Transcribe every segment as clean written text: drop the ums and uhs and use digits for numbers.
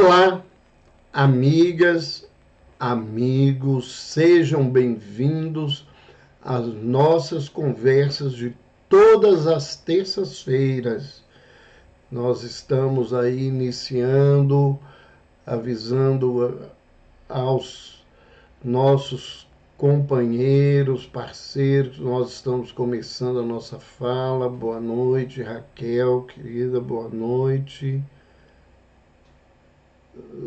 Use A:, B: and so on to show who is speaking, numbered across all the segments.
A: Olá, amigas, amigos, sejam bem-vindos às nossas conversas de todas as terças-feiras. Nós estamos aí iniciando, avisando aos nossos companheiros, parceiros, nós estamos começando a nossa fala. Boa noite, Raquel, querida, boa noite.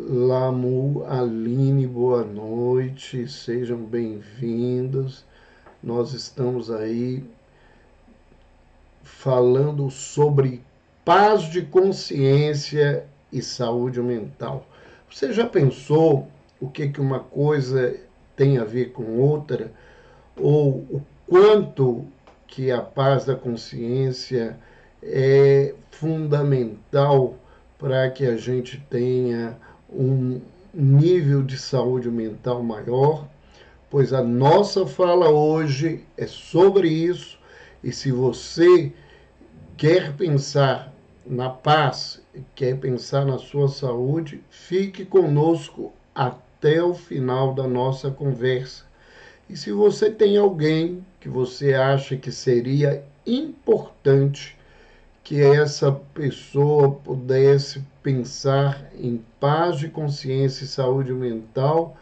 A: Lamu, Aline, boa noite, sejam bem-vindos. Nós estamos aí falando sobre paz de consciência e saúde mental. Você já pensou o que uma coisa tem a ver com outra? Ou o quanto que a paz da consciência é fundamental para que a gente tenha um nível de saúde mental maior? Pois a nossa fala hoje é sobre isso, e se você quer pensar na paz, quer pensar na sua saúde, fique conosco até o final da nossa conversa. E se você tem alguém que você acha que seria importante que essa pessoa pudesse pensar em paz de consciência e saúde mental,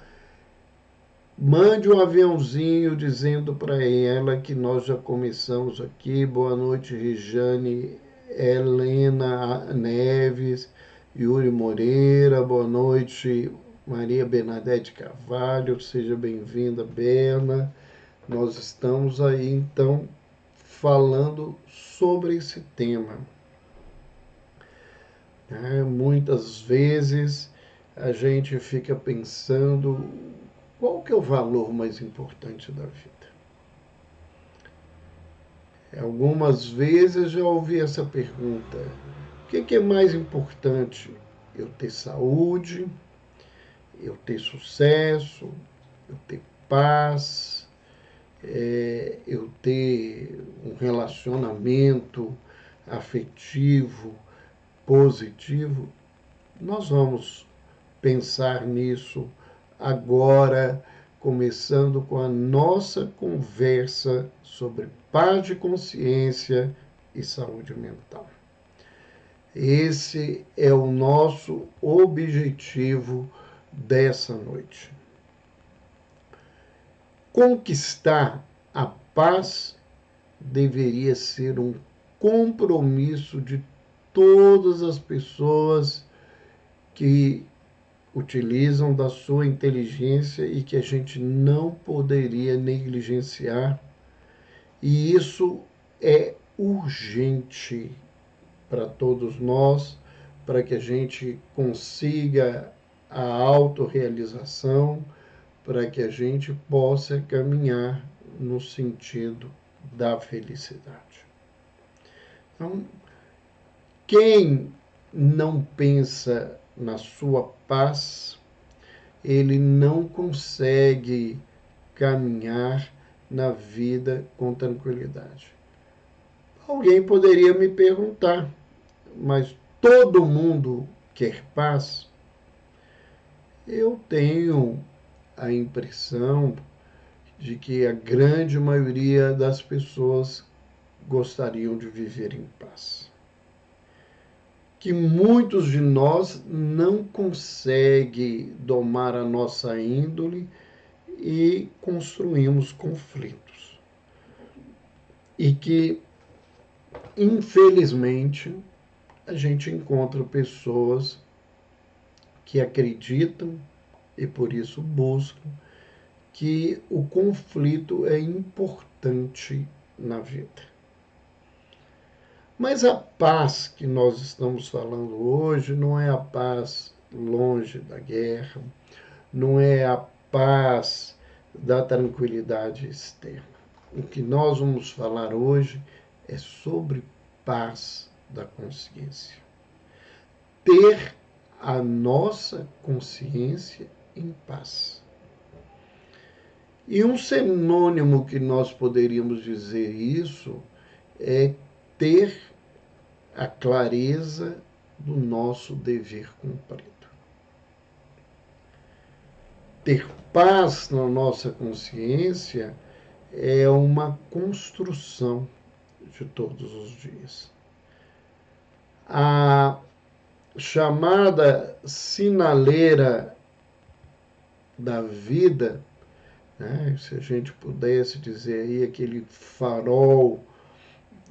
A: mande um aviãozinho dizendo para ela que nós já começamos aqui. Boa noite, Rejane, Helena Neves, Yuri Moreira, boa noite, Maria Bernadette Carvalho, seja bem-vinda, Berna. Nós estamos aí, então, falando sobre esse tema. Muitas vezes a gente fica pensando qual que é o valor mais importante da vida. Algumas vezes já ouvi essa pergunta: o que é mais importante? Eu ter saúde, eu ter sucesso, eu ter paz, eu ter um relacionamento afetivo, positivo? Nós vamos pensar nisso agora, começando com a nossa conversa sobre paz de consciência e saúde mental. Esse é o nosso objetivo dessa noite. Conquistar a paz deveria ser um compromisso de todas as pessoas que utilizam da sua inteligência e que a gente não poderia negligenciar. E isso é urgente para todos nós, para que a gente consiga a autorrealização, para que a gente possa caminhar no sentido da felicidade. Então, quem não pensa na sua paz, ele não consegue caminhar na vida com tranquilidade. Alguém poderia me perguntar: mas todo mundo quer paz? Eu tenho a impressão de que a grande maioria das pessoas gostariam de viver em paz. Que muitos de nós não conseguem domar a nossa índole e construímos conflitos. E que, infelizmente, a gente encontra pessoas que acreditam e por isso buscam que o conflito é importante na vida. Mas a paz que nós estamos falando hoje não é a paz longe da guerra, não é a paz da tranquilidade externa. O que nós vamos falar hoje é sobre paz da consciência. Ter a nossa consciência em paz. E um sinônimo que nós poderíamos dizer isso é ter a clareza do nosso dever cumprido. ter paz na nossa consciência é uma construção de todos os dias. A chamada sinaleira da vida, né, se a gente pudesse dizer aí, aquele farol,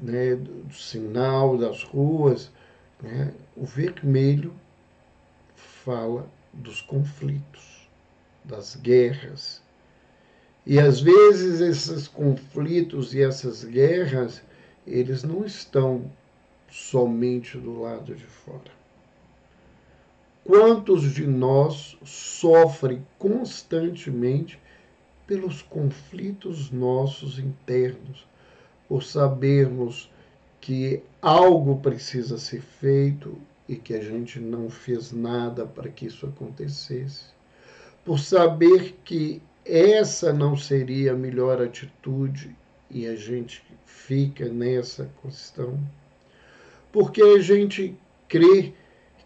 A: né, do sinal das ruas, né, o vermelho fala dos conflitos, das guerras. E às vezes esses conflitos e essas guerras, eles não estão somente do lado de fora. Quantos de nós sofrem constantemente pelos conflitos nossos internos, por sabermos que algo precisa ser feito e que a gente não fez nada para que isso acontecesse, por saber que essa não seria a melhor atitude e a gente fica nessa questão, porque a gente crê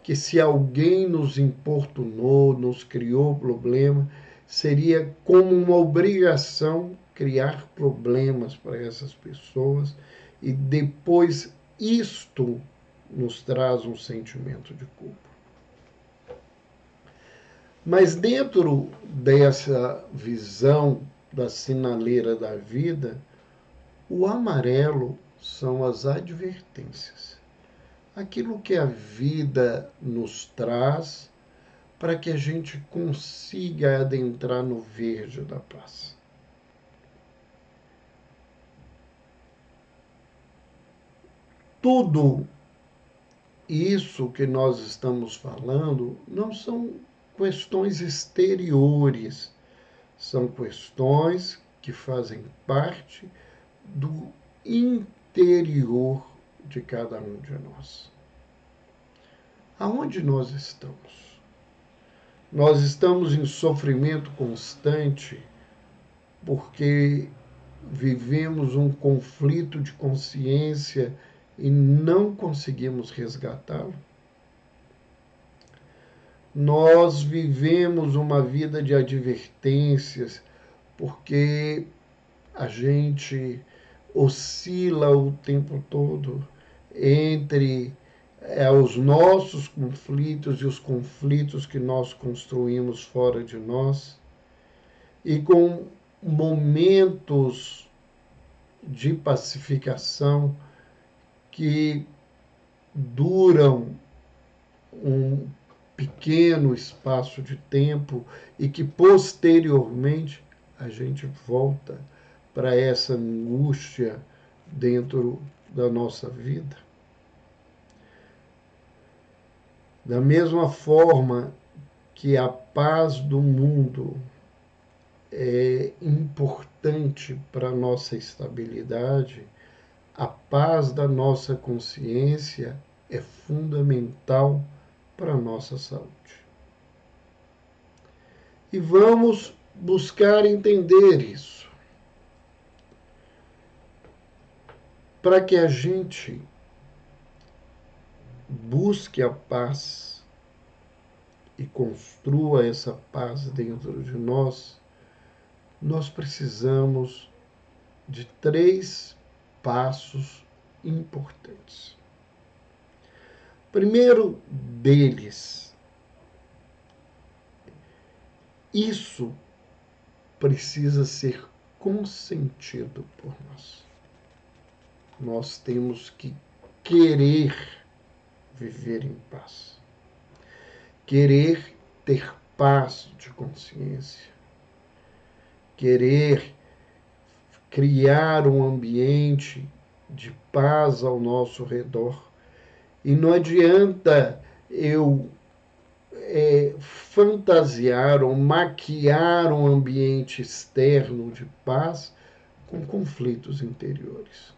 A: que se alguém nos importunou, nos criou problema, seria como uma obrigação criar problemas para essas pessoas e depois isto nos traz um sentimento de culpa. Mas dentro dessa visão da sinaleira da vida, o amarelo são as advertências. Aquilo que a vida nos traz para que a gente consiga adentrar no verde da paz. Tudo isso que nós estamos falando não são questões exteriores, são questões que fazem parte do interior de cada um de nós. Aonde nós estamos? Nós estamos em sofrimento constante porque vivemos um conflito de consciência e não conseguimos resgatá-lo. Nós vivemos uma vida de advertências porque a gente oscila o tempo todo entre os nossos conflitos e os conflitos que nós construímos fora de nós, e com momentos de pacificação que duram um pequeno espaço de tempo e que posteriormente a gente volta para essa angústia dentro da nossa vida. Da mesma forma que a paz do mundo é importante para a nossa estabilidade, a paz da nossa consciência é fundamental para a nossa saúde. E vamos buscar entender isso, para que a gente busque a paz e construa essa paz dentro de nós, nós precisamos de 3 passos importantes. Primeiro deles, isso precisa ser consentido por nós. Nós temos que querer viver em paz, querer ter paz de consciência, querer criar um ambiente de paz ao nosso redor. E não adianta eu fantasiar ou maquiar um ambiente externo de paz com conflitos interiores.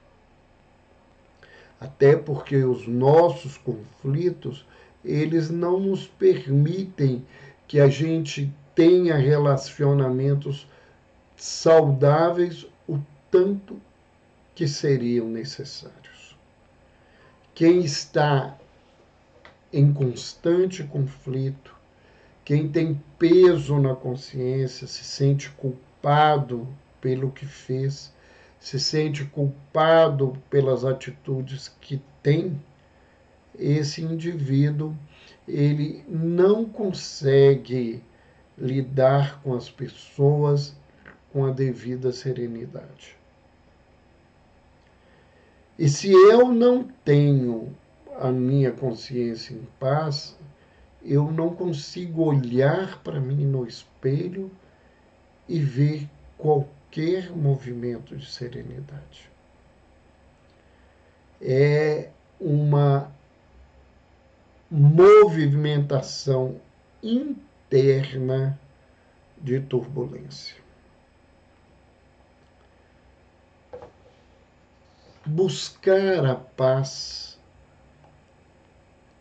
A: Até porque os nossos conflitos, eles não nos permitem que a gente tenha relacionamentos saudáveis o tanto que seriam necessários. Quem está em constante conflito, Quem tem peso na consciência se sente culpado pelo que fez, se sente culpado pelas atitudes que tem, esse indivíduo ele não consegue lidar com as pessoas com a devida serenidade. E se eu não tenho a minha consciência em paz, eu não consigo olhar para mim no espelho e ver qualquer movimento de serenidade. É uma movimentação interna de turbulência. Buscar a paz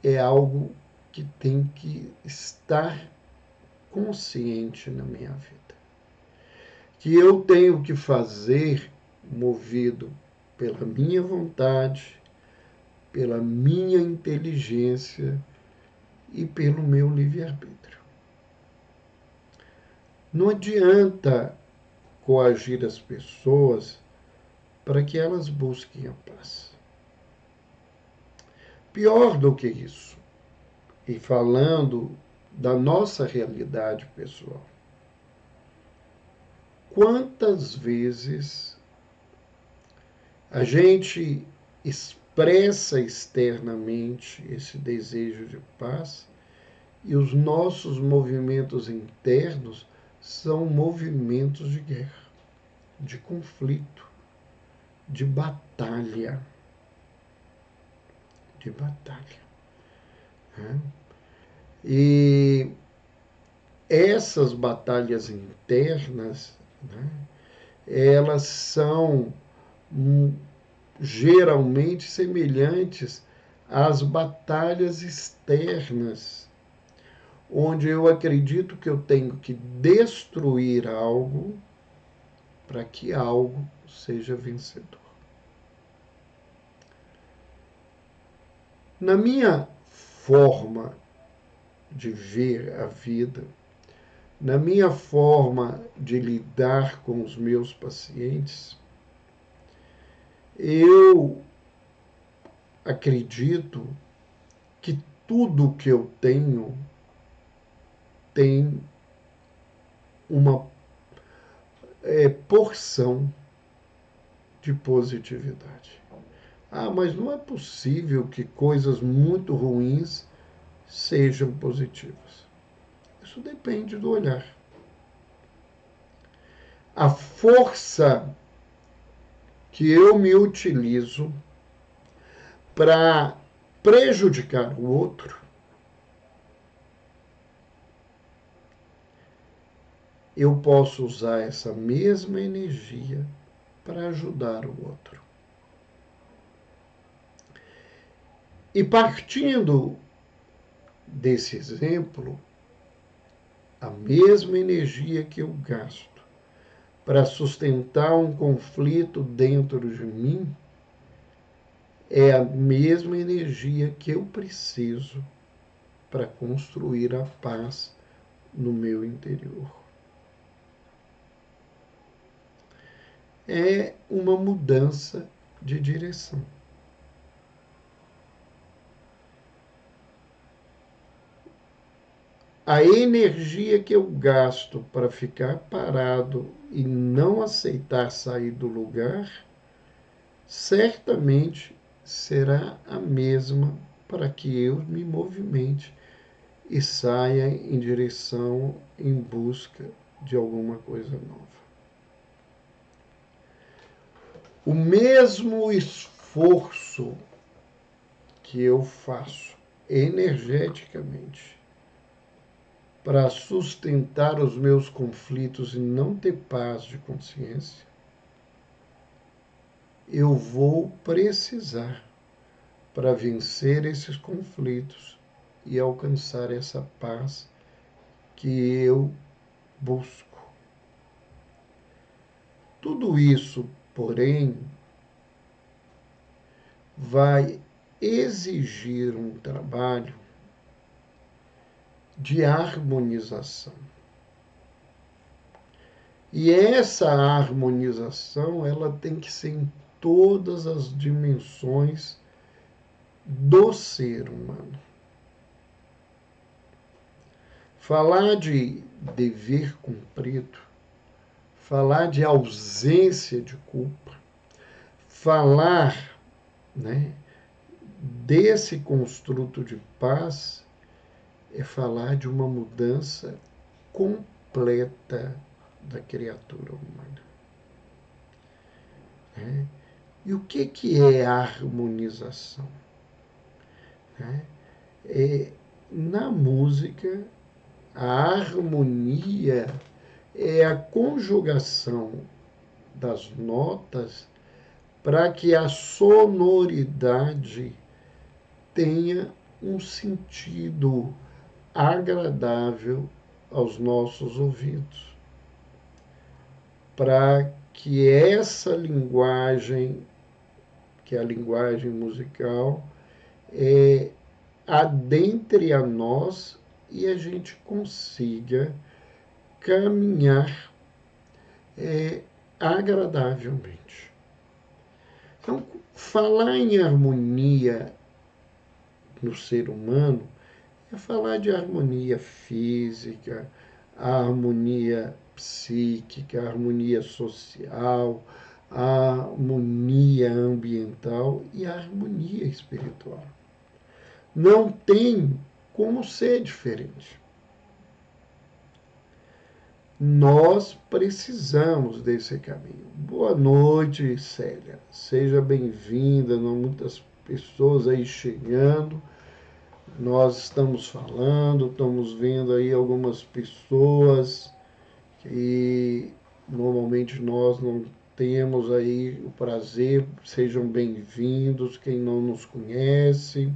A: é algo que tem que estar consciente na minha vida. Que eu tenho que fazer movido pela minha vontade, pela minha inteligência e pelo meu livre-arbítrio. Não adianta coagir as pessoas para que elas busquem a paz. Pior do que isso, e falando da nossa realidade pessoal, quantas vezes a gente expressa externamente esse desejo de paz e os nossos movimentos internos são movimentos de guerra, de conflito, de batalha. De batalha. Né? E essas batalhas internas, né, elas são geralmente semelhantes às batalhas externas, onde eu acredito que eu tenho que destruir algo para que algo seja vencedor. Na minha forma de ver a vida, na minha forma de lidar com os meus pacientes, eu acredito que tudo que eu tenho tem uma porção de positividade. Ah, mas não é possível que coisas muito ruins sejam positivas. Isso depende do olhar. A força que eu me utilizo para prejudicar o outro, eu posso usar essa mesma energia para ajudar o outro. E partindo desse exemplo, a mesma energia que eu gasto para sustentar um conflito dentro de mim é a mesma energia que eu preciso para construir a paz no meu interior. É uma mudança de direção. A energia que eu gasto para ficar parado e não aceitar sair do lugar, certamente será a mesma para que eu me movimente e saia em direção, em busca de alguma coisa nova. O mesmo esforço que eu faço energeticamente para sustentar os meus conflitos e não ter paz de consciência, eu vou precisar para vencer esses conflitos e alcançar essa paz que eu busco. Tudo isso, porém, vai exigir um trabalho de harmonização. E essa harmonização, ela tem que ser em todas as dimensões do ser humano. Falar de dever cumprido, falar de ausência de culpa, falar, né, desse construto de paz é falar de uma mudança completa da criatura humana. Né? E o que é a harmonização? Né? Na música, a harmonia é a conjugação das notas para que a sonoridade tenha um sentido agradável aos nossos ouvidos, para que essa linguagem, que é a linguagem musical, adentre a nós e a gente consiga caminhar agradavelmente. Então, falar em harmonia no ser humano é falar de harmonia física, a harmonia psíquica, a harmonia social, a harmonia ambiental e a harmonia espiritual. Não tem como ser diferente. Nós precisamos desse caminho. Boa noite, Célia. Seja bem-vinda. Muitas pessoas aí chegando. Nós estamos falando, estamos vendo aí algumas pessoas que normalmente nós não temos aí o prazer. Sejam bem-vindos. Quem não nos conhece,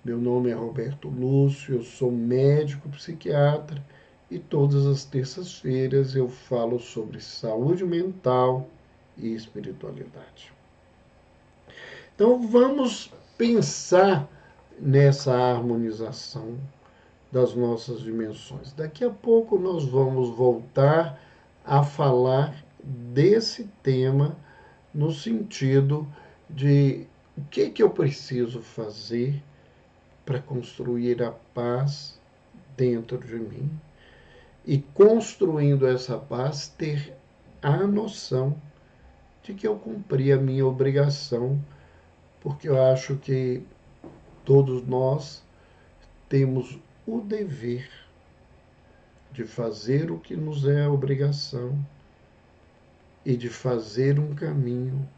A: meu nome é Roberto Lúcio, eu sou médico psiquiatra e todas as terças-feiras eu falo sobre saúde mental e espiritualidade. Então vamos pensar nessa harmonização das nossas dimensões. Daqui a pouco nós vamos voltar a falar desse tema no sentido de o que eu preciso fazer para construir a paz dentro de mim e, construindo essa paz, ter a noção de que eu cumpri a minha obrigação, porque eu acho que todos nós temos o dever de fazer o que nos é a obrigação e de fazer um caminho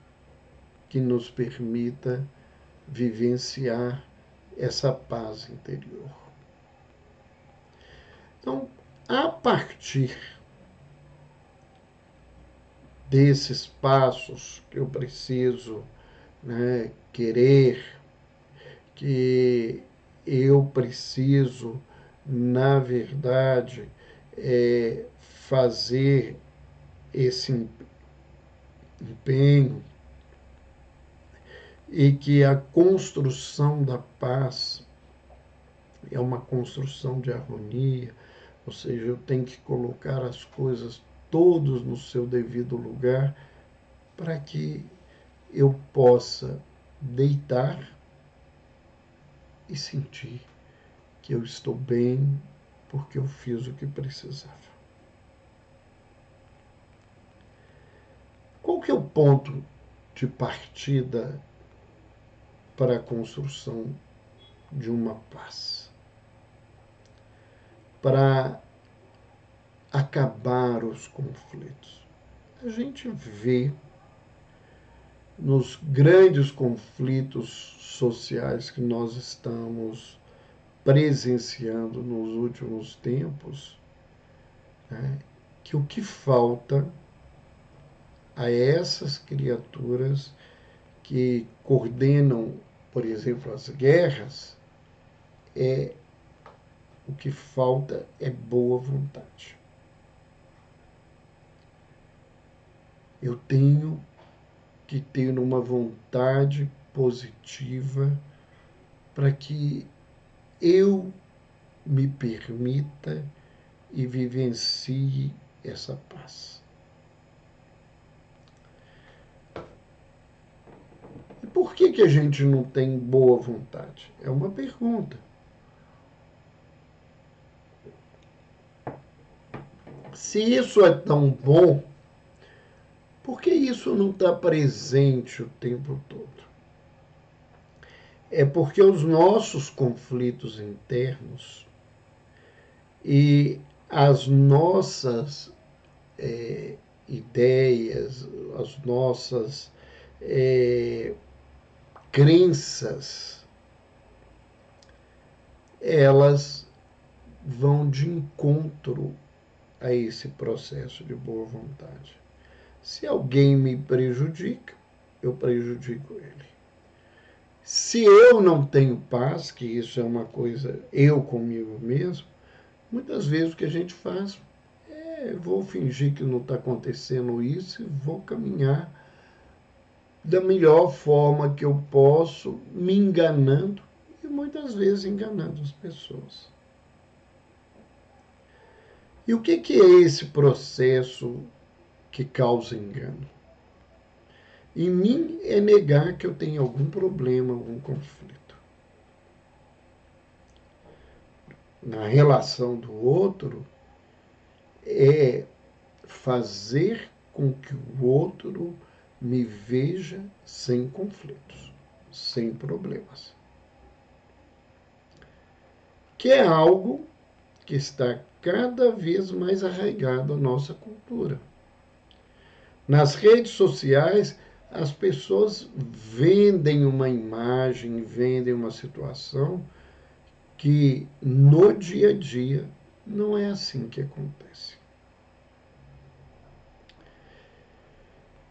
A: que nos permita vivenciar essa paz interior. Então, a partir desses passos que eu preciso, né, querer, que eu preciso, na verdade, fazer esse empenho, e que a construção da paz é uma construção de harmonia, ou seja, eu tenho que colocar as coisas todas no seu devido lugar para que eu possa deitar e sentir que eu estou bem porque eu fiz o que precisava. Qual que é o ponto de partida para a construção de uma paz? Para acabar os conflitos. A gente vê nos grandes conflitos sociais que nós estamos presenciando nos últimos tempos, né, que o que falta a essas criaturas que coordenam, por exemplo, as guerras, o que falta é boa vontade. Eu tenho que ter uma vontade positiva para que eu me permita e vivencie essa paz. E por que a gente não tem boa vontade? É uma pergunta. Se isso é tão bom, por que isso não está presente o tempo todo? É porque os nossos conflitos internos e as nossas ideias, as nossas crenças, elas vão de encontro a esse processo de boa vontade. Se alguém me prejudica, eu prejudico ele. Se eu não tenho paz, que isso é uma coisa eu comigo mesmo, muitas vezes o que a gente faz é vou fingir que não está acontecendo isso e vou caminhar da melhor forma que eu posso, me enganando e muitas vezes enganando as pessoas. E o que é esse processo que causa engano? Em mim é negar que eu tenho algum problema, algum conflito. Na relação do outro, é fazer com que o outro me veja sem conflitos, sem problemas. Que é algo que está cada vez mais arraigado à nossa cultura. Nas redes sociais, as pessoas vendem uma imagem, vendem uma situação que no dia a dia não é assim que acontece.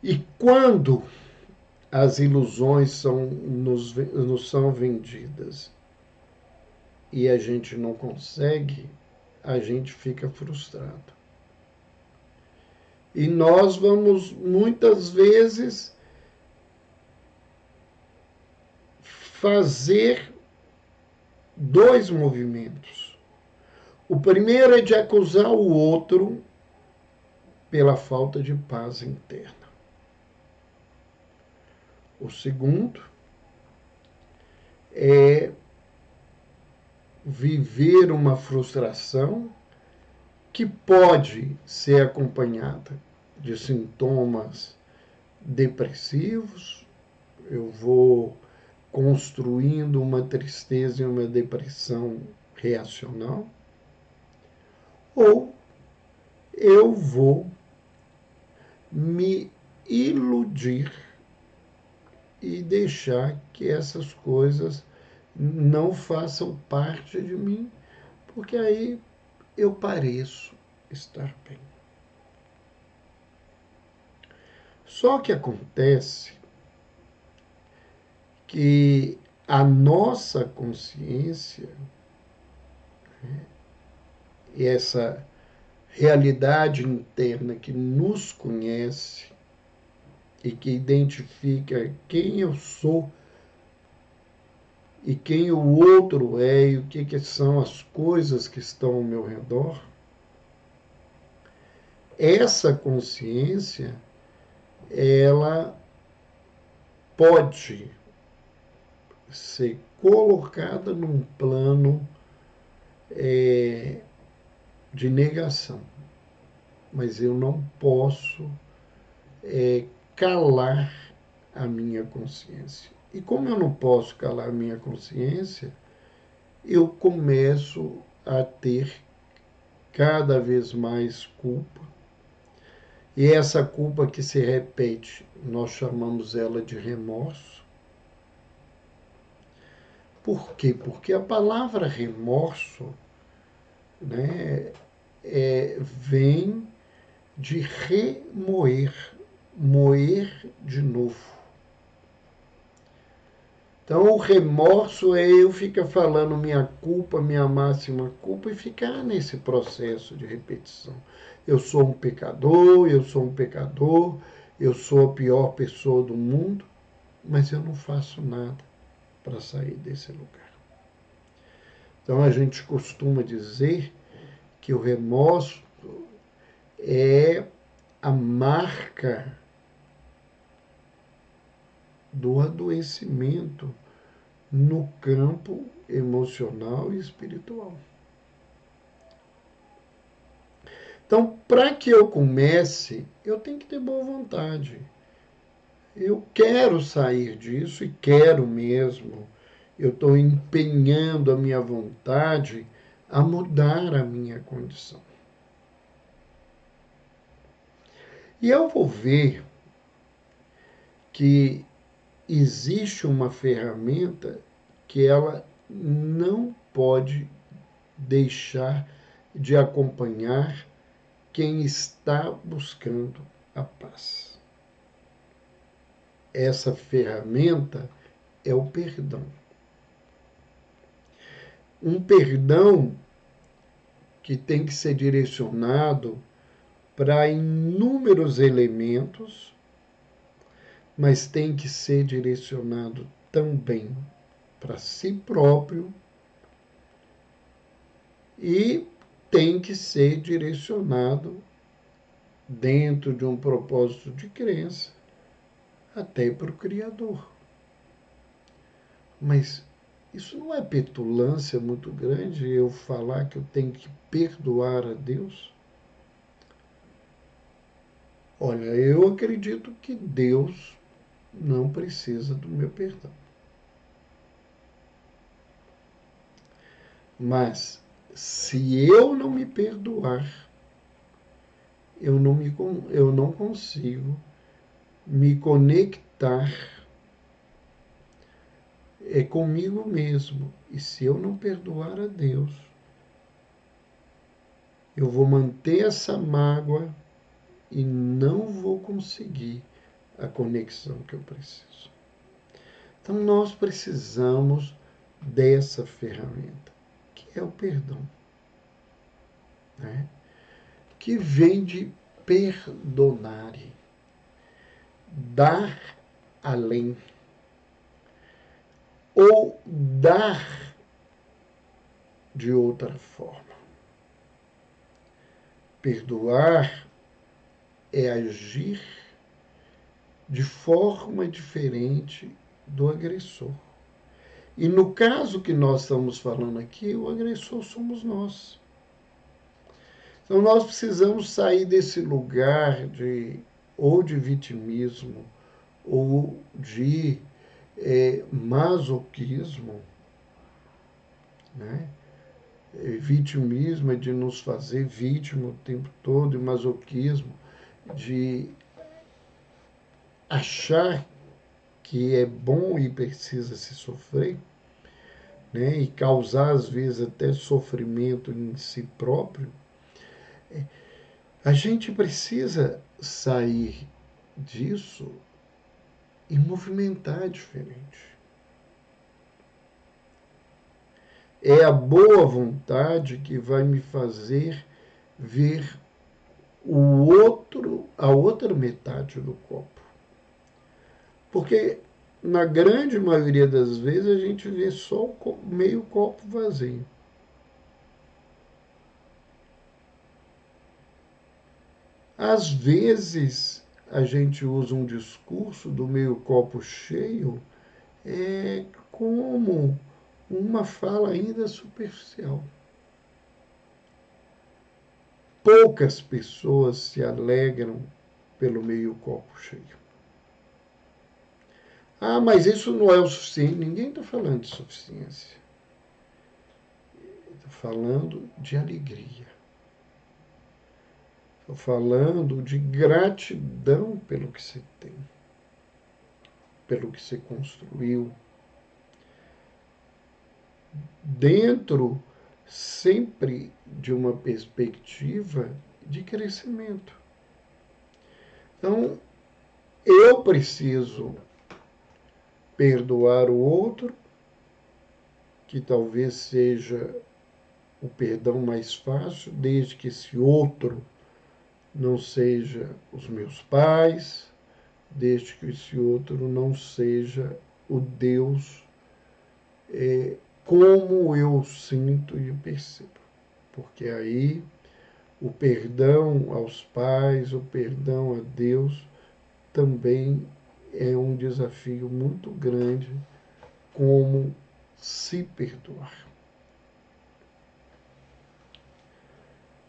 A: E quando as ilusões nos são vendidas e a gente não consegue, a gente fica frustrado. E nós vamos muitas vezes fazer dois movimentos. O primeiro é de acusar o outro pela falta de paz interna. O segundo é viver uma frustração que pode ser acompanhada de sintomas depressivos. Eu vou construindo uma tristeza e uma depressão reacional, ou eu vou me iludir e deixar que essas coisas não façam parte de mim, porque aí eu pareço estar bem. Só que acontece que a nossa consciência, e essa realidade interna que nos conhece e que identifica quem eu sou e quem o outro é e o que são as coisas que estão ao meu redor, essa consciência, ela pode ser colocada num plano de negação, mas eu não posso calar a minha consciência. E como eu não posso calar a minha consciência, eu começo a ter cada vez mais culpa. E essa culpa que se repete, nós chamamos ela de remorso. Por quê? Porque a palavra remorso, né, vem de remoer, moer de novo. Então, o remorso é eu ficar falando minha culpa, minha máxima culpa, e ficar nesse processo de repetição. Eu sou um pecador, eu sou um pecador, eu sou a pior pessoa do mundo, mas eu não faço nada para sair desse lugar. Então a gente costuma dizer que o remorso é a marca do adoecimento no campo emocional e espiritual. Então, para que eu comece, eu tenho que ter boa vontade. Eu quero sair disso e quero mesmo. Eu estou empenhando a minha vontade a mudar a minha condição. E eu vou ver que existe uma ferramenta que ela não pode deixar de acompanhar quem está buscando a paz. Essa ferramenta é o perdão. Um perdão que tem que ser direcionado para inúmeros elementos, mas tem que ser direcionado também para si próprio e tem que ser direcionado dentro de um propósito de crença até para o Criador. Mas isso não é petulância muito grande eu falar que eu tenho que perdoar a Deus? Olha, eu acredito que Deus não precisa do meu perdão. Mas se eu não me perdoar, eu não consigo me conectar comigo mesmo. E se eu não perdoar a Deus, eu vou manter essa mágoa e não vou conseguir a conexão que eu preciso. Então nós precisamos dessa ferramenta, que é o perdão, né? Que vem de perdonare, dar além, ou dar de outra forma. Perdoar é agir de forma diferente do agressor. E no caso que nós estamos falando aqui, o agressor somos nós. Então nós precisamos sair desse lugar ou de vitimismo ou de masoquismo, né? Vitimismo é de nos fazer vítima o tempo todo, e masoquismo de achar que é bom e precisa se sofrer, né? E causar às vezes até sofrimento em si próprio. A gente precisa sair disso e movimentar diferente. É a boa vontade que vai me fazer ver a outra metade do copo. Porque na grande maioria das vezes a gente vê só o meio copo vazio. Às vezes a gente usa um discurso do meio copo cheio como uma fala ainda superficial. Poucas pessoas se alegram pelo meio copo cheio. Ah, mas isso não é o suficiente. Ninguém está falando de suficiência. Está falando de alegria. Estou falando de gratidão pelo que você tem, pelo que você construiu, dentro sempre de uma perspectiva de crescimento. Então, eu preciso perdoar o outro, que talvez seja o perdão mais fácil, desde que esse outro não seja os meus pais, desde que esse outro não seja o Deus como eu sinto e percebo. Porque aí o perdão aos pais, o perdão a Deus, também é um desafio muito grande, como se perdoar.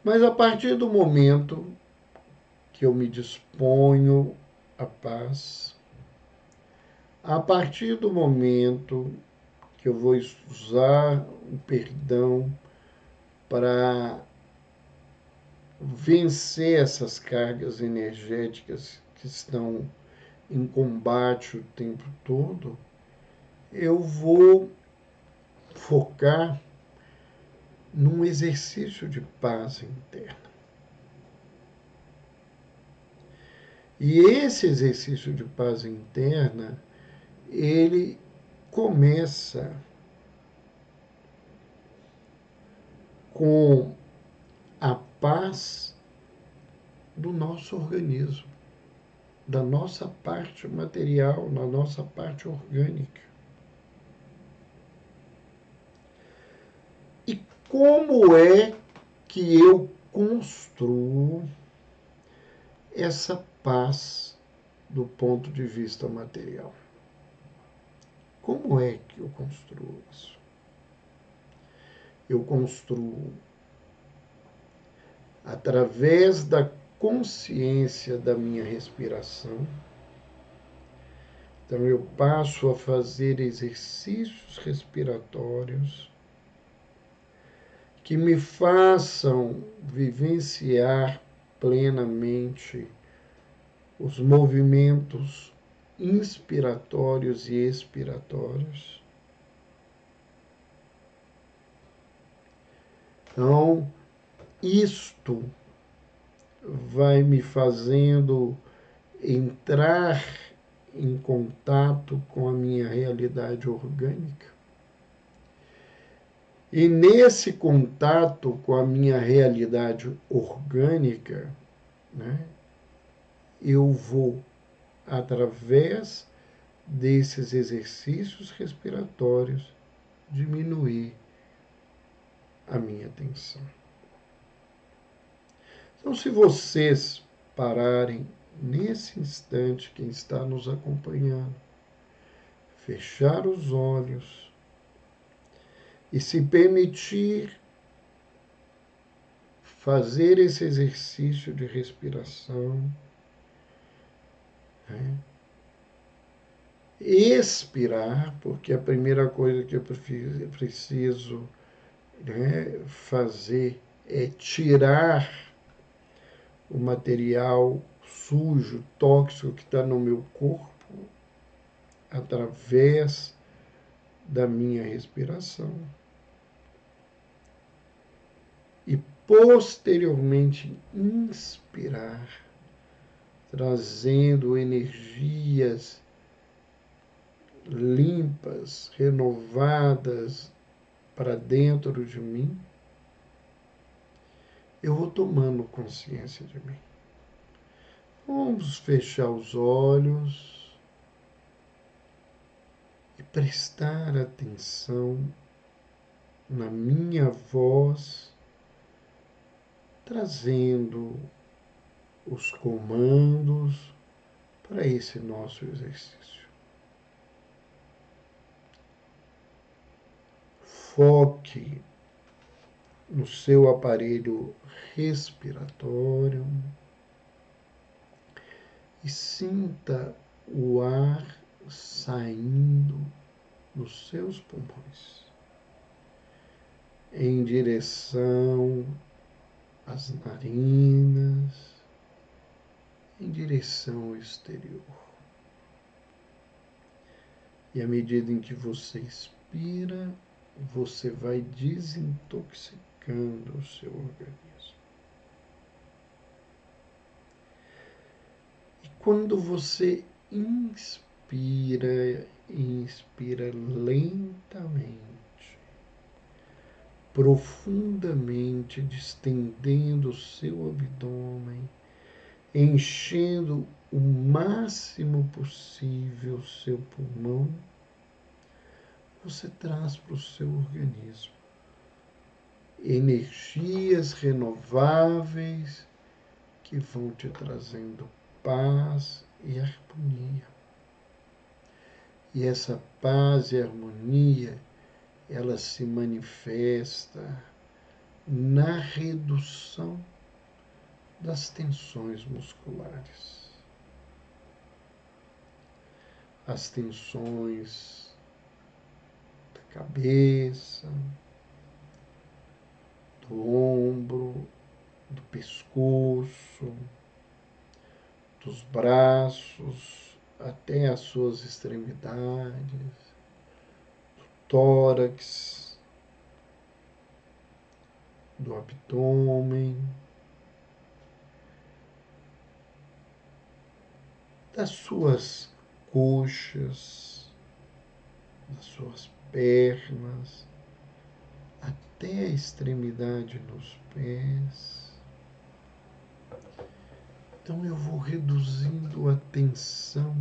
A: Mas a partir do momento que eu me disponho à paz, a partir do momento que eu vou usar o perdão para vencer essas cargas energéticas que estão em combate o tempo todo, eu vou focar num exercício de paz interna. E esse exercício de paz interna, ele começa com a paz do nosso organismo, da nossa parte material, da nossa parte orgânica. E como é que eu construo essa paz do ponto de vista material? Como é que eu construo isso? Eu construo através da consciência da minha respiração. Então, eu passo a fazer exercícios respiratórios que me façam vivenciar plenamente os movimentos inspiratórios e expiratórios. Então, isto vai me fazendo entrar em contato com a minha realidade orgânica. E nesse contato com a minha realidade orgânica, né, eu vou, através desses exercícios respiratórios, diminuir a minha tensão. Então, se vocês pararem nesse instante, quem está nos acompanhando, fechar os olhos e se permitir fazer esse exercício de respiração, né? Expirar, porque a primeira coisa que eu preciso, né, fazer é tirar o material sujo, tóxico que está no meu corpo, através da minha respiração. E posteriormente inspirar, trazendo energias limpas, renovadas para dentro de mim, eu vou tomando consciência de mim. Vamos fechar os olhos e prestar atenção na minha voz, trazendo os comandos para esse nosso exercício. Foque no seu aparelho respiratório e sinta o ar saindo dos seus pulmões em direção às narinas, em direção ao exterior. E à medida em que você expira, você vai desintoxicando o seu organismo. E quando você inspira lentamente, profundamente, distendendo o seu abdômen, enchendo o máximo possível o seu pulmão, você traz para o seu organismo energias renováveis que vão te trazendo paz e harmonia. E essa paz e harmonia, ela se manifesta na redução das tensões musculares. As tensões da cabeça, do ombro, do pescoço, dos braços até as suas extremidades, do tórax, do abdômen, das suas coxas, das suas pernas, até a extremidade nos pés. Então eu vou reduzindo a tensão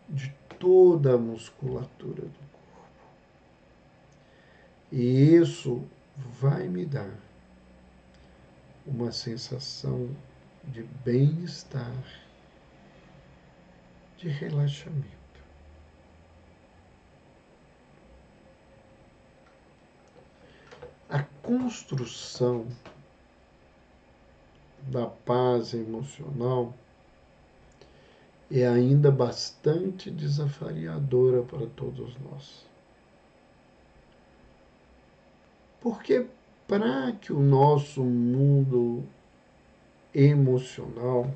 A: de toda a musculatura do corpo. E isso vai me dar uma sensação de bem-estar, de relaxamento. A construção da paz emocional é ainda bastante desafiadora para todos nós. Porque para que o nosso mundo emocional,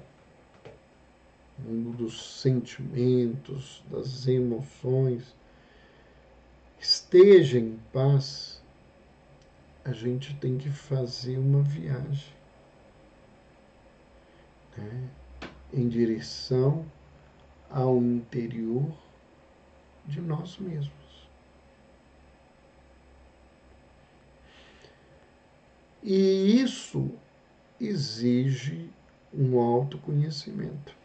A: mundo dos sentimentos, das emoções, esteja em paz, a gente tem que fazer uma viagem, né, em direção ao interior de nós mesmos. E isso exige um autoconhecimento.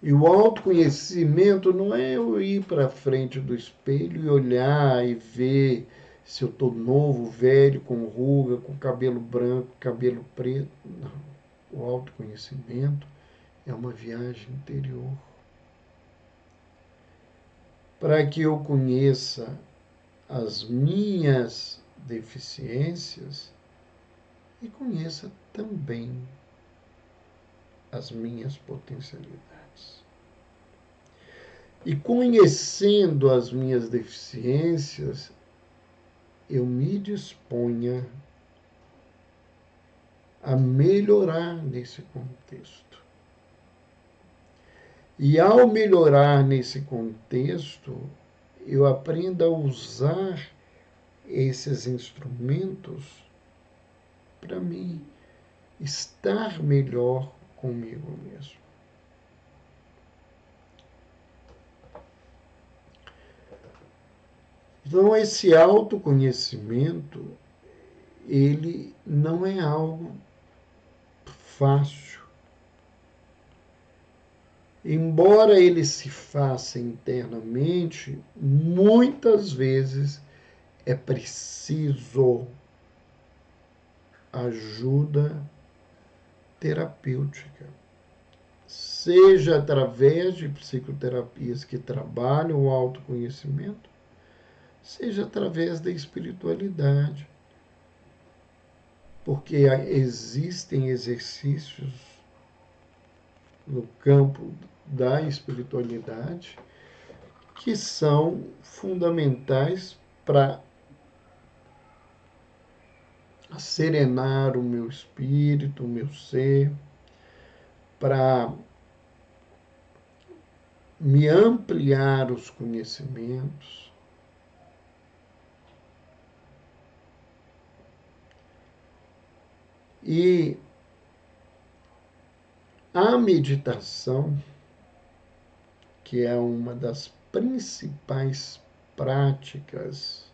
A: E o autoconhecimento não é eu ir para frente do espelho e olhar e ver se eu estou novo, velho, com ruga, com cabelo branco, cabelo preto. Não. O autoconhecimento é uma viagem interior. Para que eu conheça as minhas deficiências e conheça também as minhas potencialidades. E conhecendo as minhas deficiências, eu me disponha a melhorar nesse contexto. E ao melhorar nesse contexto, eu aprendo a usar esses instrumentos para mim estar melhor comigo mesmo. Então, esse autoconhecimento, ele não é algo fácil. Embora ele se faça internamente, muitas vezes é preciso ajuda terapêutica, seja através de psicoterapias que trabalham o autoconhecimento, seja através da espiritualidade, porque existem exercícios no campo da espiritualidade que são fundamentais para serenar o meu espírito, o meu ser, para me ampliar os conhecimentos. E a meditação, que é uma das principais práticas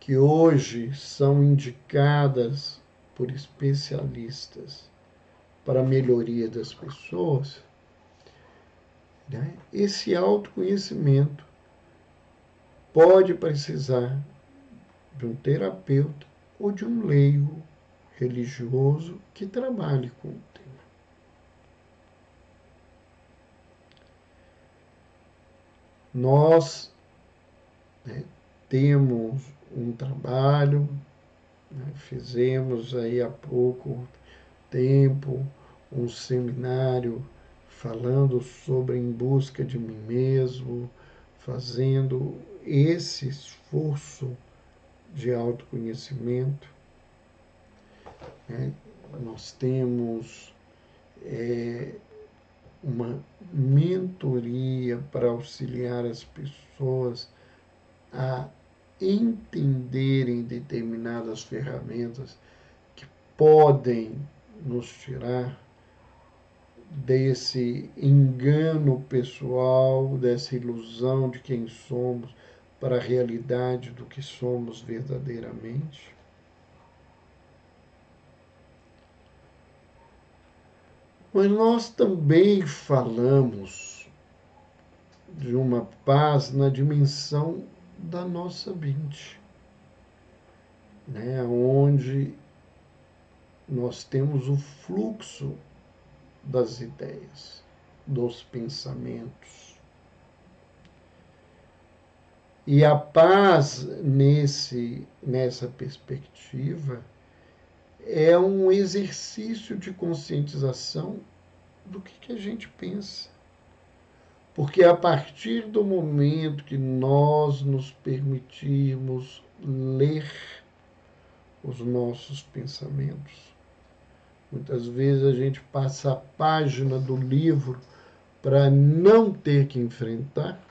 A: que hoje são indicadas por especialistas para a melhoria das pessoas, né? Esse autoconhecimento pode precisar de um terapeuta ou de um leigo religioso que trabalhe com o tema. Nós, né, temos um trabalho, né, fizemos aí há pouco tempo um seminário falando sobre Em Busca de Mim Mesmo, fazendo esse esforço de autoconhecimento, né? Nós temos uma mentoria para auxiliar as pessoas a entenderem determinadas ferramentas que podem nos tirar desse engano pessoal, dessa ilusão de quem somos para a realidade do que somos verdadeiramente. Mas nós também falamos de uma paz na dimensão da nossa mente, né? Onde nós temos o fluxo das ideias, dos pensamentos. E a paz nessa perspectiva é um exercício de conscientização do que a gente pensa. Porque a partir do momento que nós nos permitirmos ler os nossos pensamentos, muitas vezes a gente passa a página do livro para não ter que enfrentar.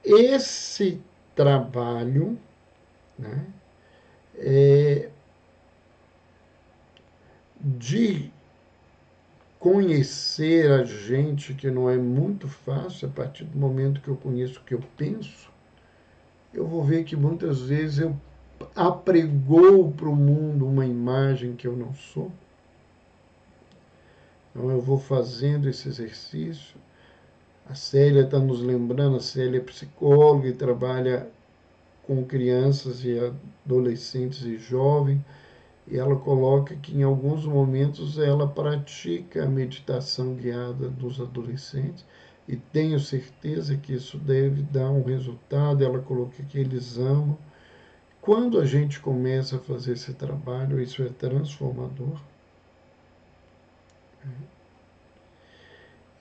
A: Esse trabalho, né, de conhecer a gente, que não é muito fácil, a partir do momento que eu conheço o que eu penso, eu vou ver que muitas vezes eu apregoo para o mundo uma imagem que eu não sou. Então eu vou fazendo esse exercício. A Célia está nos lembrando, a Célia é psicóloga e trabalha com crianças e adolescentes e jovens, e ela coloca que em alguns momentos ela pratica a meditação guiada dos adolescentes, e tenho certeza que isso deve dar um resultado. Ela coloca que eles amam. Quando a gente começa a fazer esse trabalho, isso é transformador.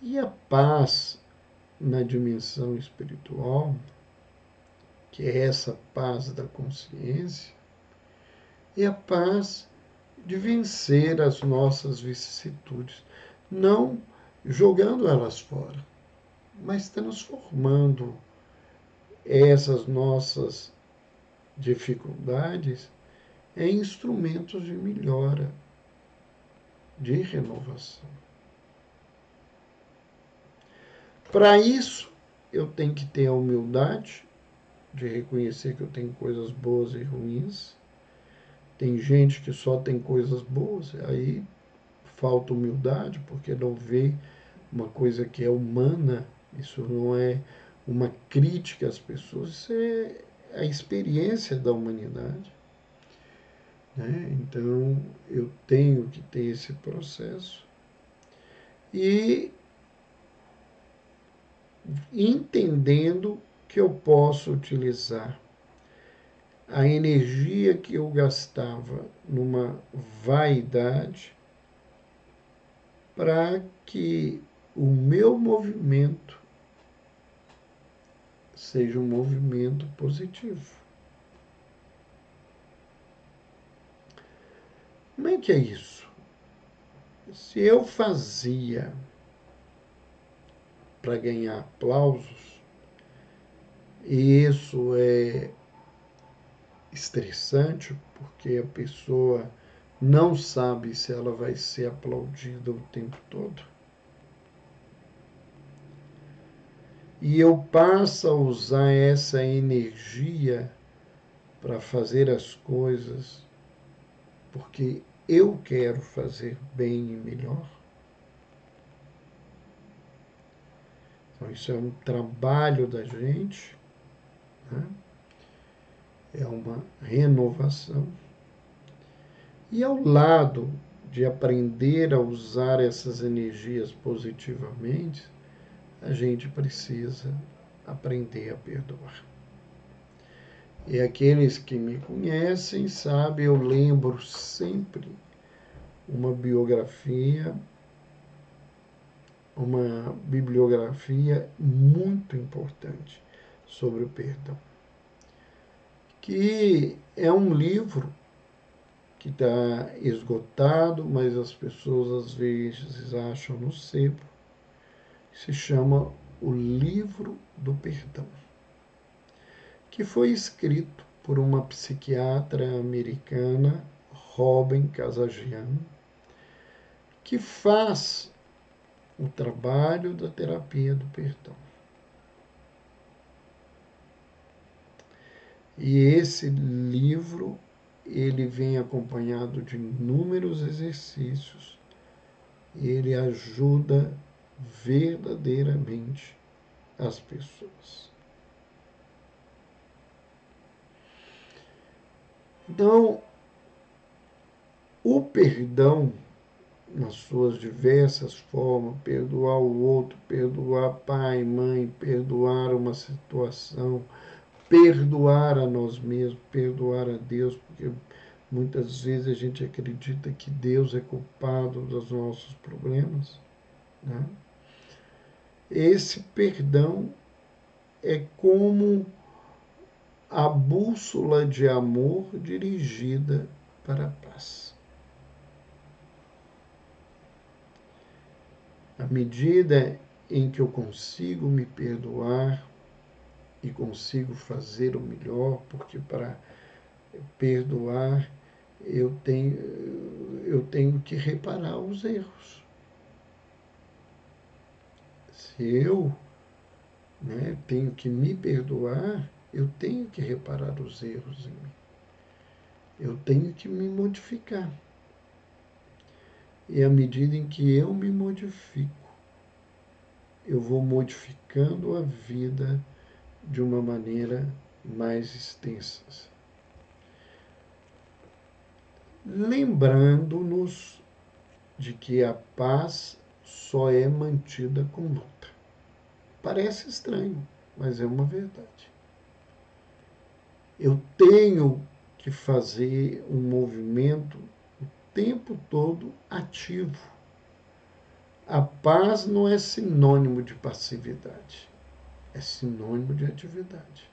A: E a paz na dimensão espiritual, que é essa paz da consciência, é a paz de vencer as nossas vicissitudes, não jogando elas fora, mas transformando essas nossas dificuldades em instrumentos de melhora, de renovação. Para isso, eu tenho que ter a humildade de reconhecer que eu tenho coisas boas e ruins. Tem gente que só tem coisas boas, aí falta humildade, porque não vê uma coisa que é humana. Isso não é uma crítica às pessoas, isso é a experiência da humanidade, né? Então, eu tenho que ter esse processo e entendendo que eu posso utilizar a energia que eu gastava numa vaidade para que o meu movimento seja um movimento positivo. Como é que é isso? Se eu fazia para ganhar aplausos, e isso é estressante, porque a pessoa não sabe se ela vai ser aplaudida o tempo todo, e eu passo a usar essa energia para fazer as coisas porque eu quero fazer bem e melhor, Então, isso é um trabalho da gente, né? É uma renovação. E ao lado de aprender a usar essas energias positivamente, a gente precisa aprender a perdoar. E aqueles que me conhecem sabem, eu lembro sempre uma bibliografia muito importante sobre o perdão, que é um livro que está esgotado, mas as pessoas às vezes acham no sebo, se chama O Livro do Perdão, que foi escrito por uma psiquiatra americana, Robin Kazajian, que faz o trabalho da terapia do perdão. E esse livro, ele vem acompanhado de inúmeros exercícios e ele ajuda verdadeiramente as pessoas. Então, o perdão, nas suas diversas formas, perdoar o outro, perdoar pai, mãe, perdoar uma situação, perdoar a nós mesmos, perdoar a Deus, porque muitas vezes a gente acredita que Deus é culpado dos nossos problemas, né? Esse perdão é como a bússola de amor dirigida para a paz. À medida em que eu consigo me perdoar e consigo fazer o melhor, porque para perdoar eu tenho que reparar os erros. Se eu, tenho que me perdoar, eu tenho que reparar os erros em mim. Eu tenho que me modificar. E à medida em que eu me modifico, eu vou modificando a vida de uma maneira mais extensa. Lembrando-nos de que a paz só é mantida com luta. Parece estranho, mas é uma verdade. Eu tenho que fazer um movimento o tempo todo ativo. A paz não é sinônimo de passividade, é sinônimo de atividade.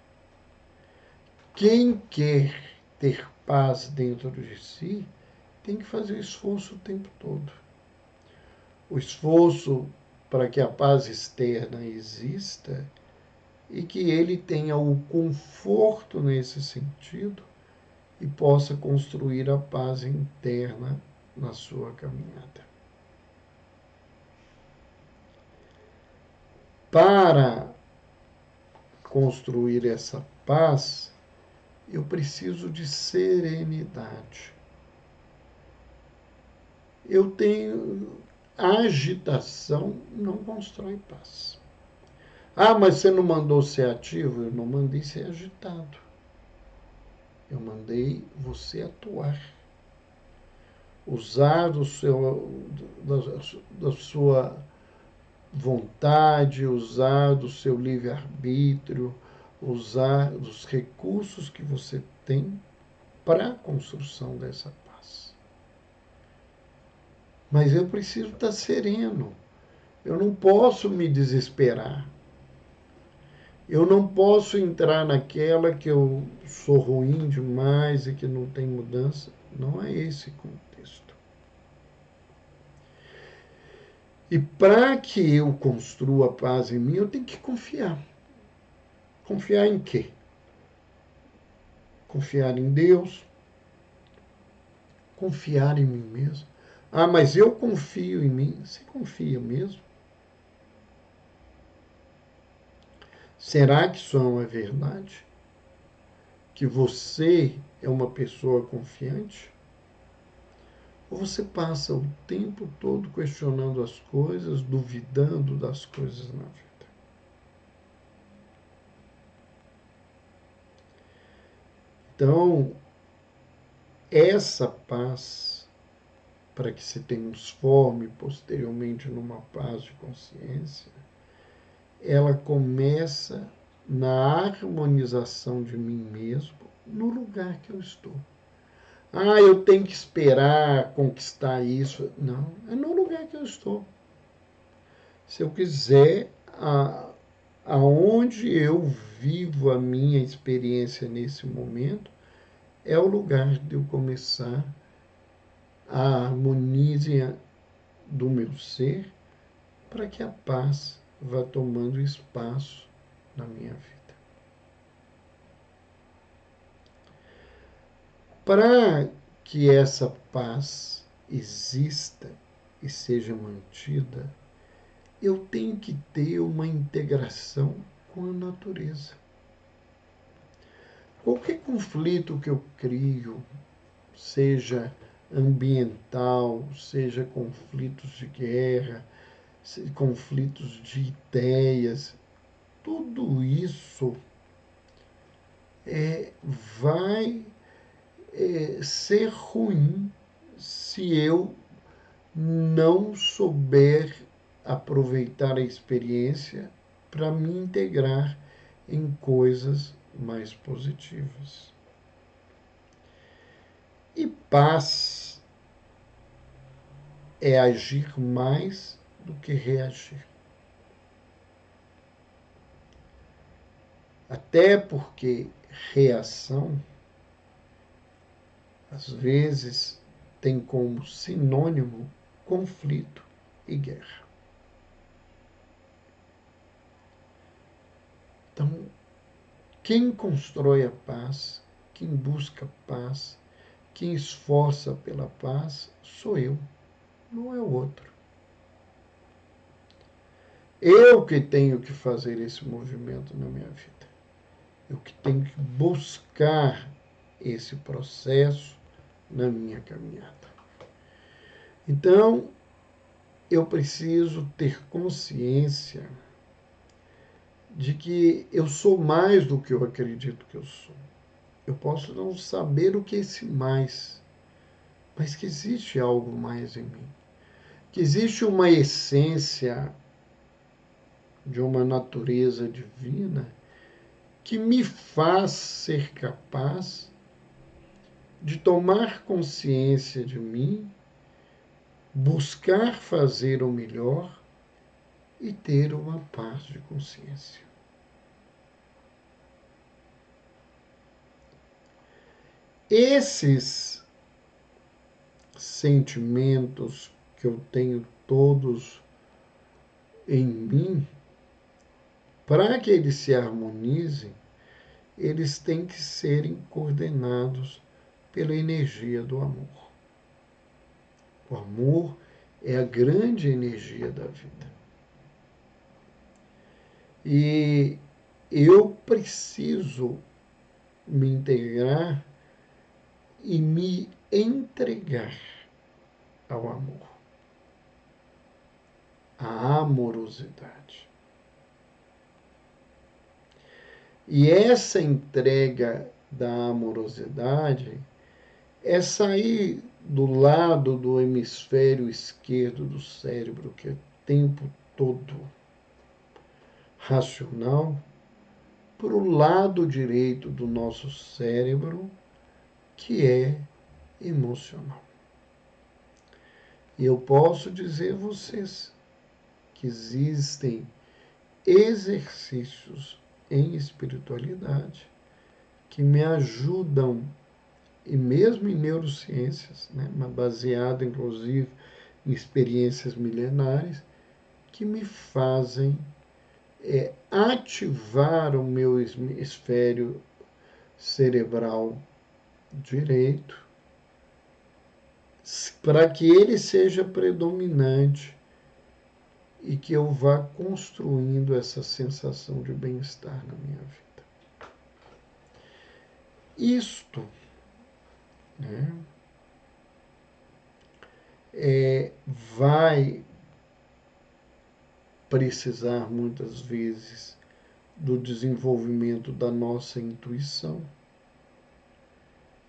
A: Quem quer ter paz dentro de si tem que fazer esforço o tempo todo. O esforço para que a paz externa exista e que ele tenha o conforto nesse sentido e possa construir a paz interna na sua caminhada. Para construir essa paz, eu preciso de serenidade. Eu tenho agitação, não constrói paz. Ah, mas você não mandou ser ativo? Eu não mandei ser agitado. Eu mandei você atuar. Usar da sua vontade, usar do seu livre-arbítrio, usar dos recursos que você tem para a construção dessa paz. Mas eu preciso estar sereno. Eu não posso me desesperar. Eu não posso entrar naquela que eu sou ruim demais e que não tem mudança. Não é esse contexto. E para que eu construa a paz em mim, eu tenho que confiar. Confiar em quê? Confiar em Deus. Confiar em mim mesmo. Ah, mas eu confio em mim. Você confia mesmo? Será que isso é uma verdade? Que você é uma pessoa confiante? Ou você passa o tempo todo questionando as coisas, duvidando das coisas na vida? Então, essa paz, para que se transforme posteriormente numa paz de consciência, ela começa na harmonização de mim mesmo no lugar que eu estou. Ah, eu tenho que esperar conquistar isso. Não, é no lugar que eu estou. Se eu quiser, aonde eu vivo a minha experiência nesse momento, é o lugar de eu começar a harmonia do meu ser para que a paz vá tomando espaço na minha vida. Para que essa paz exista e seja mantida, eu tenho que ter uma integração com a natureza. Qualquer conflito que eu crio, seja ambiental, seja conflitos de guerra, conflitos de ideias, tudo isso vai ser ruim se eu não souber aproveitar a experiência para me integrar em coisas mais positivas. E paz é agir mais do que reagir. Até porque reação, às vezes, tem como sinônimo conflito e guerra. Então, quem constrói a paz, quem busca paz, quem esforça pela paz, sou eu, não é o outro. Eu que tenho que fazer esse movimento na minha vida. Eu que tenho que buscar esse processo na minha caminhada. Então, eu preciso ter consciência de que eu sou mais do que eu acredito que eu sou. Eu posso não saber o que é esse mais, mas que existe algo mais em mim. Que existe uma essência de uma natureza divina que me faz ser capaz de tomar consciência de mim, buscar fazer o melhor e ter uma paz de consciência. Esses sentimentos que eu tenho todos em mim, para que eles se harmonizem, eles têm que serem coordenados pela energia do amor. O amor é a grande energia da vida. E eu preciso me integrar e me entregar ao amor, à amorosidade. E essa entrega da amorosidade é sair do lado do hemisfério esquerdo do cérebro, que é o tempo todo racional, para o lado direito do nosso cérebro, que é emocional. E eu posso dizer a vocês que existem exercícios em espiritualidade que me ajudam, e mesmo em neurociências, né, baseado inclusive em experiências milenares, que me fazem ativar o meu hemisfério cerebral direito para que ele seja predominante e que eu vá construindo essa sensação de bem-estar na minha vida. Isto, né, vai precisar muitas vezes do desenvolvimento da nossa intuição,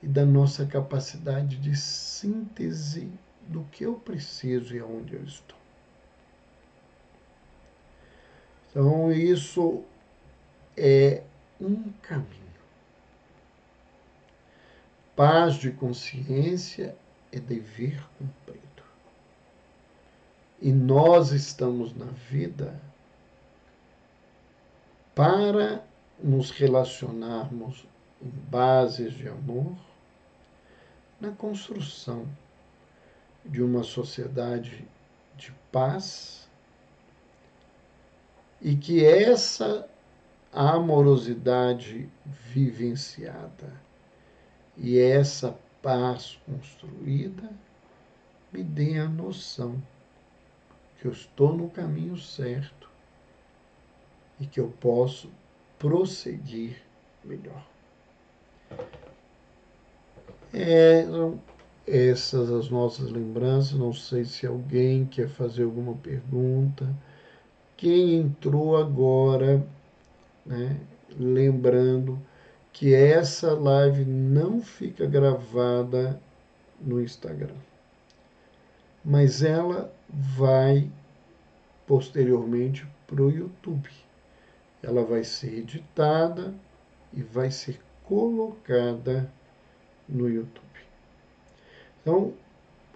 A: e da nossa capacidade de síntese do que eu preciso e aonde eu estou. Então, isso é um caminho. Paz de consciência é dever cumprido. E nós estamos na vida para nos relacionarmos em bases de amor, na construção de uma sociedade de paz, e que essa amorosidade vivenciada e essa paz construída me dê a noção que eu estou no caminho certo e que eu posso prosseguir melhor. Eram essas as nossas lembranças. Não sei se alguém quer fazer alguma pergunta. Quem entrou agora, né, lembrando que essa live não fica gravada no Instagram, mas ela vai posteriormente para o YouTube. Ela vai ser editada e vai ser colocada no YouTube. Então,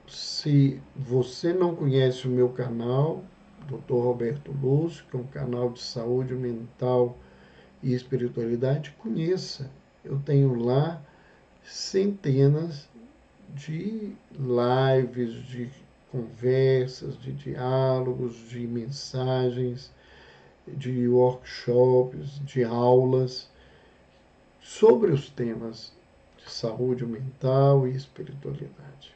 A: se você não conhece o meu canal, Dr. Roberto Lúcio, que é um canal de saúde mental e espiritualidade, conheça. Eu tenho lá centenas de lives, de conversas, de diálogos, de mensagens, de workshops, de aulas sobre os temas de saúde mental e espiritualidade.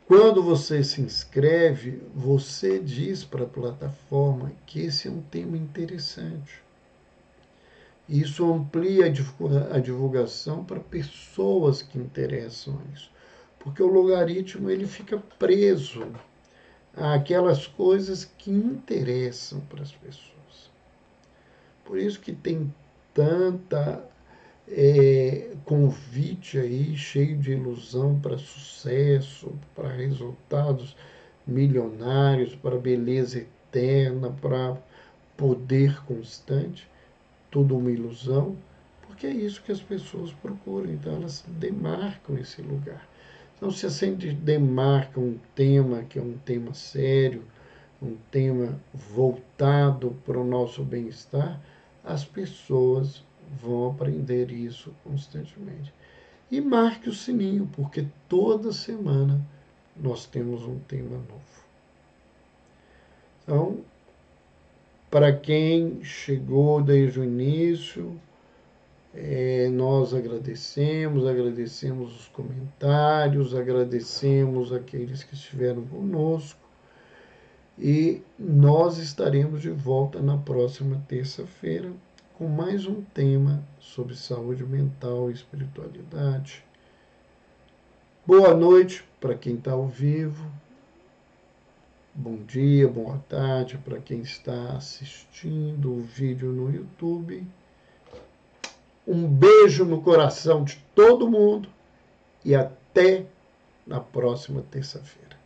A: Quando você se inscreve, você diz para a plataforma que esse é um tema interessante. Isso amplia a divulgação para pessoas que interessam a isso. Porque o logaritmo ele fica preso àquelas coisas que interessam para as pessoas. Por isso que tem tanta convite aí cheio de ilusão para sucesso, para resultados milionários, para beleza eterna, para poder constante. Tudo uma ilusão, porque é isso que as pessoas procuram. Então elas demarcam esse lugar. Então, se a gente demarca um tema que é um tema sério, um tema voltado para o nosso bem-estar, as pessoas vão aprender isso constantemente. E marque o sininho, porque toda semana nós temos um tema novo. Então, para quem chegou desde o início, nós agradecemos os comentários, agradecemos aqueles que estiveram conosco, e nós estaremos de volta na próxima terça-feira com mais um tema sobre saúde mental e espiritualidade. Boa noite para quem está ao vivo, bom dia, boa tarde para quem está assistindo o vídeo no YouTube. Um beijo no coração de todo mundo e até na próxima terça-feira.